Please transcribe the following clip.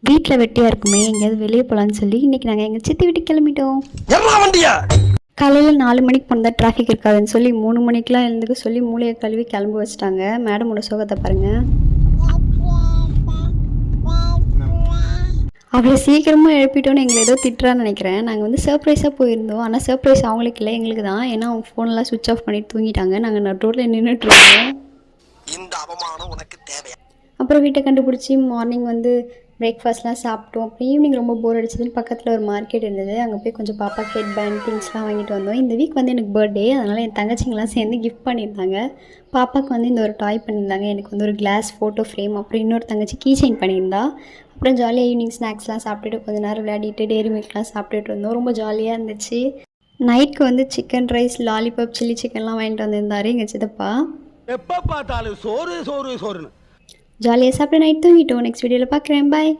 வீட்டில் வெட்டியாக இருக்குமே எங்கேயாவது வெளியே போகலான்னு சொல்லி இன்றைக்கி நாங்கள் எங்கள் சித்தி வீட்டுக்கு கிளம்பிட்டோம். காலையில் 4 மணிக்கு போனால் டிராஃபிக் இருக்காதுன்னு சொல்லி 3 மணிக்கெலாம் எழுந்துக்க சொல்லி மூளையை கழுவி கிளம்ப வச்சுட்டாங்க. மேடமோட சோகத்தை பாருங்கள். அவ்வளோ சீக்கிரமாக எழுப்பிட்டோன்னு எங்களை ஏதோ திட்டுறான்னு நினைக்கிறேன். நாங்கள் வந்து சர்ப்ரைஸாக போயிருந்தோம். ஆனால் சர்ப்ரைஸ் அவங்களுக்கு இல்லை, எங்களுக்கு தான். ஏன்னா அவங்க ஃபோனெல்லாம் சுவிட்ச் ஆஃப் பண்ணிட்டு தூங்கிட்டாங்க. நாங்கள் ரோட்டில் நின்றுட்டுருக்கோம். அப்புறம் வீட்டை கண்டுபிடிச்சி மார்னிங் வந்து பிரேக்ஃபாஸ்ட்லாம் சாப்பிட்டோம். அப்புறம் ஈவினிங் ரொம்ப போர் அடிச்சதுன்னு பக்கத்தில் ஒரு மார்க்கெட் இருந்தது. அங்கே போய் கொஞ்சம் பாப்பா ஹெட் பேண்ட் திங்ஸ்லாம் வாங்கிட்டு வந்தோம். இந்த வீக் வந்து எனக்கு பர்த்டே, அதனால் என் தங்கச்சிங்கெலாம் சேர்ந்து கிஃப்ட் பண்ணியிருந்தாங்க. பாப்பாவுக்கு வந்து இந்த ஒரு டாய் பண்ணியிருந்தாங்க, எனக்கு வந்து ஒரு கிளாஸ் ஃபோட்டோ ஃப்ரேம், அப்புறம் இன்னொரு தங்கச்சி கீ செயின் பண்ணியிருந்தா. அப்புறம் ஜாலியாக ஈவினிங் ஸ்நாக்ஸ்லாம் சாப்பிட்டுட்டு கொஞ்சம் நேரம் விளையாடிட்டு டேரி மில்க்லாம் சாப்பிட்டுட்டு இருந்தோம். ரொம்ப ஜாலியாக இருந்துச்சு. நைட்க்கு வந்து சிக்கன் ரைஸ், லாலிபாப், சில்லி சிக்கன்லாம் வாங்கிட்டு வந்திருந்தாரு எங்கள் சித்தப்பா. எப்போ பார்த்தாலும் சோறு சோறு சோறுன்னு ஜாலியாக சாப்பிட்டு நைட் தூங்கிட்டோம். நெக்ஸ்ட் வீடியோவில் பார்க்குறேன். பாய்.